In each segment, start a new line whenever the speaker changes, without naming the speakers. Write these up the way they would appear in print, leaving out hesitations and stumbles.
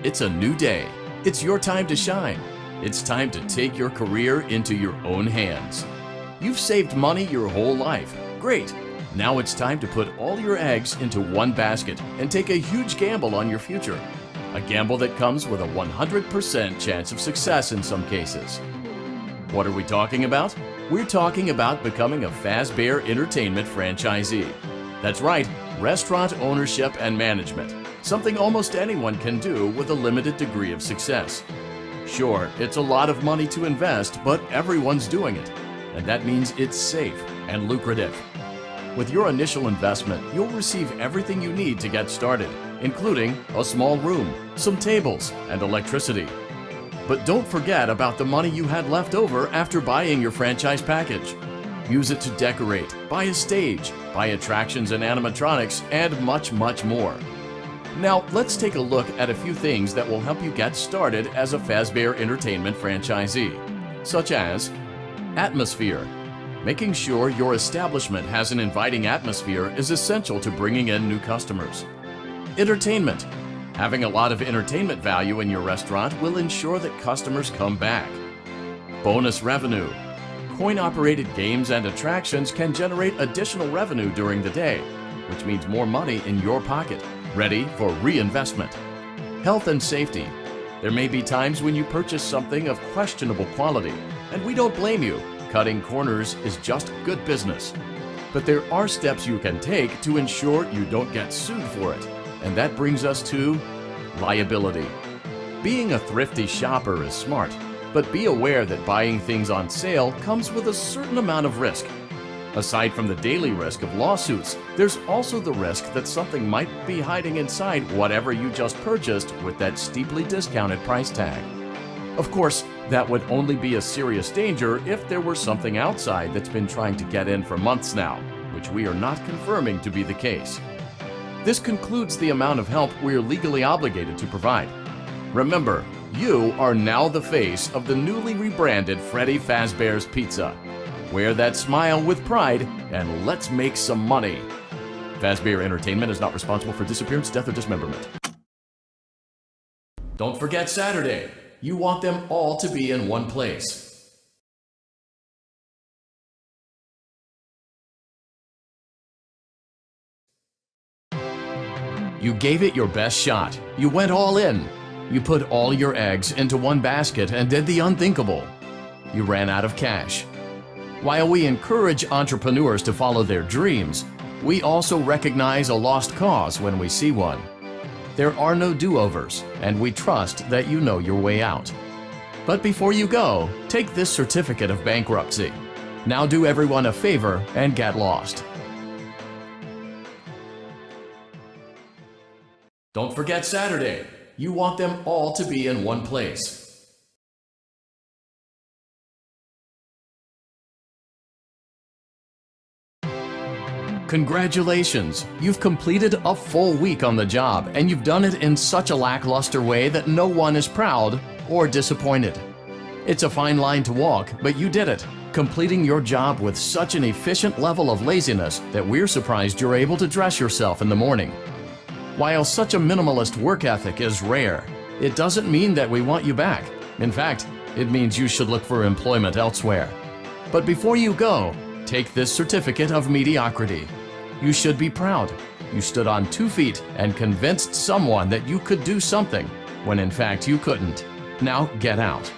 It's a new day. It's your time to shine. It's time to take your career into your own hands. You've saved money your whole life. Great. Now it's time to put all your eggs into one basket and take a huge gamble on your future. A gamble that comes with a 100% chance of success in some cases. What are we talking about? We're talking about becoming a Fazbear Entertainment franchisee. That's right, restaurant ownership and management. Something almost anyone can do with a limited degree of success. Sure, it's a lot of money to invest, but everyone's doing it. And that means it's safe and lucrative. With your initial investment, you'll receive everything you need to get started, including a small room, some tables, and electricity. But don't forget about the money you had left over after buying your franchise package. Use it to decorate, buy a stage, buy attractions and animatronics, and much, much more. Now, let's take a look at a few things that will help you get started as a Fazbear Entertainment franchisee, such as atmosphere. Making sure your establishment has an inviting atmosphere is essential to bringing in new customers. Entertainment. Having a lot of entertainment value in your restaurant will ensure that customers come back. Bonus revenue. Coin-operated games and attractions can generate additional revenue during the day, which means more money in your pocket, ready for reinvestment. Health and safety. There may be times when you purchase something of questionable quality, and we don't blame you. Cutting corners is just good business. But there are steps you can take to ensure you don't get sued for it, and that brings us to liability. Being a thrifty shopper is smart, but be aware that buying things on sale comes with a certain amount of risk. Aside from the daily risk of lawsuits, there's also the risk that something might be hiding inside whatever you just purchased with that steeply discounted price tag. Of course, that would only be a serious danger if there were something outside that's been trying to get in for months now, which we are not confirming to be the case. This concludes the amount of help we're legally obligated to provide. Remember, you are now the face of the newly rebranded Freddy Fazbear's Pizza. Wear that smile with pride, and let's make some money. Fazbear Entertainment is not responsible for disappearance, death, or dismemberment. Don't forget Saturday. You want them all to be in one place. You gave it your best shot. You went all in. You put all your eggs into one basket and did the unthinkable. You ran out of cash. While we encourage entrepreneurs to follow their dreams, we also recognize a lost cause when we see one. There are no do-overs, and we trust that you know your way out. But before you go, take this certificate of bankruptcy. Now do everyone a favor and get lost. Don't forget Saturday. You want them all to be in one place. Congratulations! You've completed a full week on the job, and you've done it in such a lackluster way that no one is proud or disappointed. It's a fine line to walk, but you did it, completing your job with such an efficient level of laziness that we're surprised you're able to dress yourself in the morning. While such a minimalist work ethic is rare, it doesn't mean that we want you back. In fact, it means you should look for employment elsewhere. But before you go, take this certificate of mediocrity. You should be proud. You stood on 2 feet and convinced someone that you could do something when in fact you couldn't. Now get out.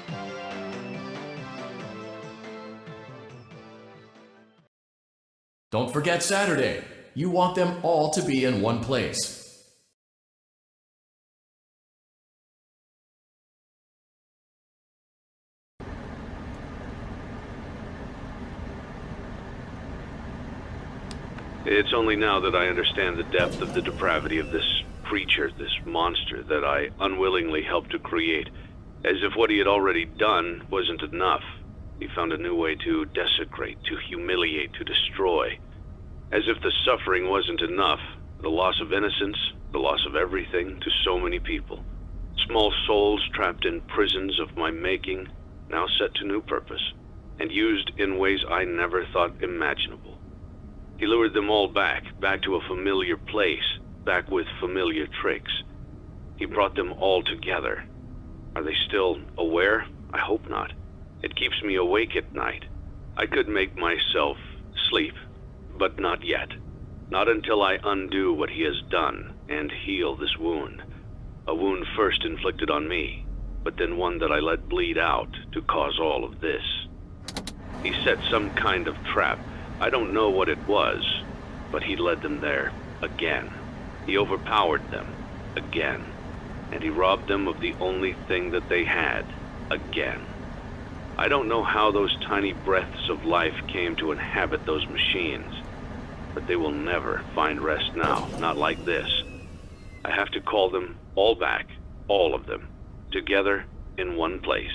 Don't forget Saturday. You want them all to be in one place.
It's only now that I understand the depth of the depravity of this creature, this monster that I unwillingly helped to create. As if what he had already done wasn't enough. He found a new way to desecrate, to humiliate, to destroy. As if the suffering wasn't enough, the loss of innocence, the loss of everything to so many people. Small souls trapped in prisons of my making, now set to new purpose, and used in ways I never thought imaginable. He lured them all back to a familiar place, back with familiar tricks. He brought them all together. Are they still aware? I hope not. It keeps me awake at night. I could make myself sleep, but not yet. Not until I undo what he has done and heal this wound. A wound first inflicted on me, but then one that I let bleed out to cause all of this. He set some kind of trap. I don't know what it was, but he led them there again. He overpowered them again, and he robbed them of the only thing that they had again. I don't know how those tiny breaths of life came to inhabit those machines, but they will never find rest now, not like this. I have to call them all back, all of them, together in one place.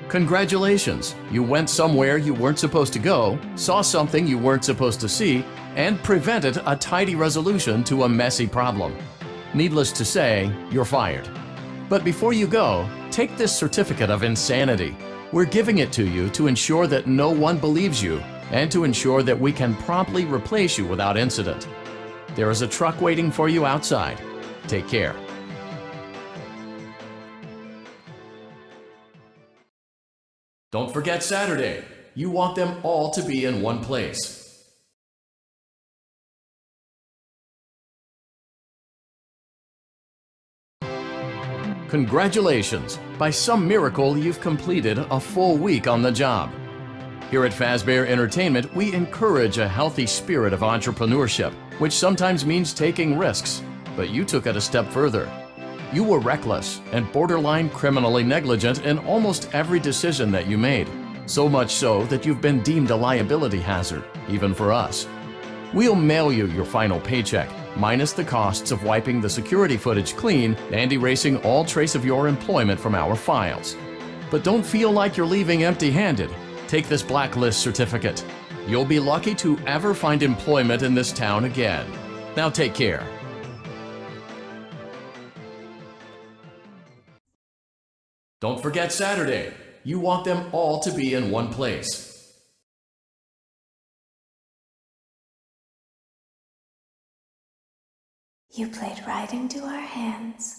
Congratulations! You went somewhere you weren't supposed to go, saw something you weren't supposed to see, and prevented a tidy resolution to a messy problem. Needless to say, you're fired. But before you go, take this certificate of insanity. We're giving it to you to ensure that no one believes you and to ensure that we can promptly replace you without incident. There is a truck waiting for you outside. Take care. Don't forget Saturday. You want them all to be in one place. Congratulations! By some miracle, you've completed a full week on the job. Here at Fazbear Entertainment, we encourage a healthy spirit of entrepreneurship, which sometimes means taking risks, but you took it a step further. You were reckless and borderline criminally negligent in almost every decision that you made, so much so that you've been deemed a liability hazard, even for us. We'll mail you your final paycheck, minus the costs of wiping the security footage clean and erasing all trace of your employment from our files. But don't feel like you're leaving empty-handed. Take this blacklist certificate. You'll be lucky to ever find employment in this town again. Now take care. Don't forget Saturday. You want them all to be in one place.
You played right into our hands.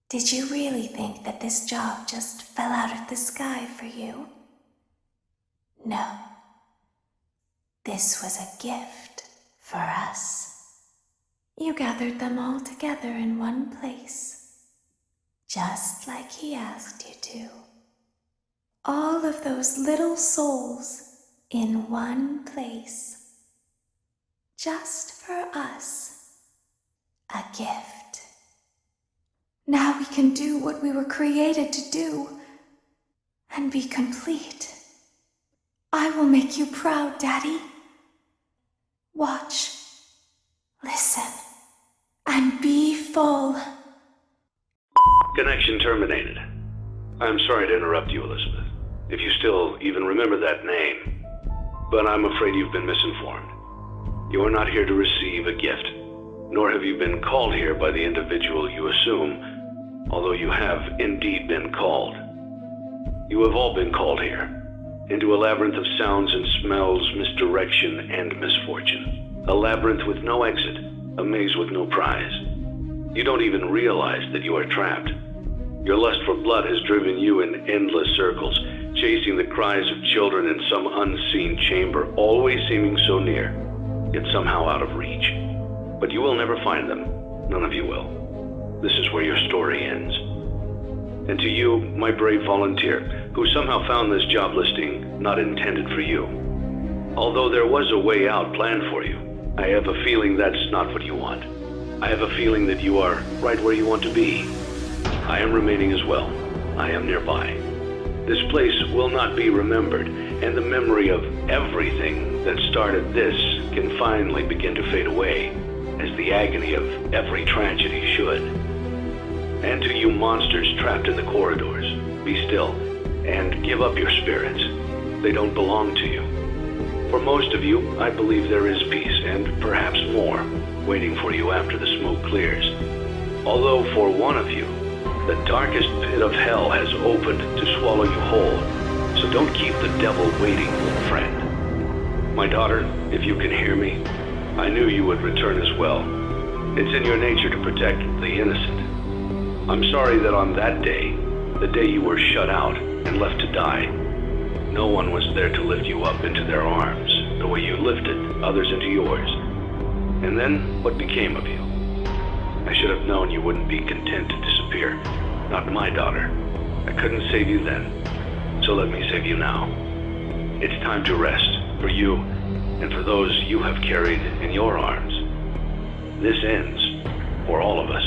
Did you really think that this job just fell out of the sky for you? No. This was a gift for us. You gathered them all together in one place, just like he asked you to. All of those little souls in one place, just for us. A gift. Now we can do what we were created to do and be complete. I will make you proud, Daddy. Watch, listen, and be full.
Connection terminated. I'm sorry to interrupt you, Elizabeth, if you still even remember that name. But I'm afraid you've been misinformed. You are not here to receive a gift, nor have you been called here by the individual you assume, although you have indeed been called. You have all been called here, into a labyrinth of sounds and smells, misdirection and misfortune. A labyrinth with no exit, a maze with no prize. You don't even realize that you are trapped. Your lust for blood has driven you in endless circles, chasing the cries of children in some unseen chamber, always seeming so near, yet somehow out of reach. But you will never find them. None of you will. This is where your story ends. And to you, my brave volunteer, who somehow found this job listing not intended for you. Although there was a way out planned for you, I have a feeling that's not what you want. I have a feeling that you are right where you want to be. I am remaining as well. I am nearby. This place will not be remembered, and the memory of everything that started this can finally begin to fade away, as the agony of every tragedy should. And to you monsters trapped in the corridors, be still and give up your spirits. They don't belong to you. For most of you, I believe there is peace, and perhaps more, waiting for you after the smoke clears. Although for one of you, the darkest pit of hell has opened to swallow you whole. So don't keep the devil waiting, friend. My daughter, if you can hear me, I knew you would return as well. It's in your nature to protect the innocent. I'm sorry that on that day, the day you were shut out and left to die, no one was there to lift you up into their arms, the way you lifted others into yours. And then, what became of you? I should have known you wouldn't be content to disappear. Not my daughter. I couldn't save you then, so let me save you now. It's time to rest, for you, and for those you have carried in your arms. This ends, for all of us,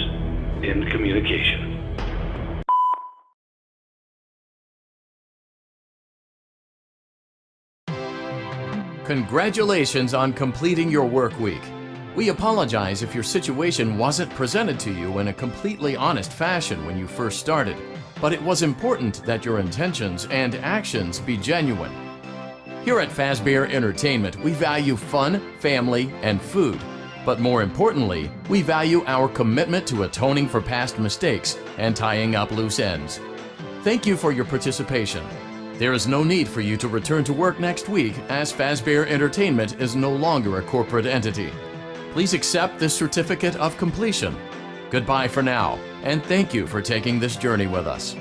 in communication.
Congratulations on completing your work week. We apologize if your situation wasn't presented to you in a completely honest fashion when you first started, but it was important that your intentions and actions be genuine. Here at Fazbear Entertainment, we value fun, family, and food. But more importantly, we value our commitment to atoning for past mistakes and tying up loose ends. Thank you for your participation. There is no need for you to return to work next week, as Fazbear Entertainment is no longer a corporate entity. Please accept this certificate of completion. Goodbye for now, and thank you for taking this journey with us.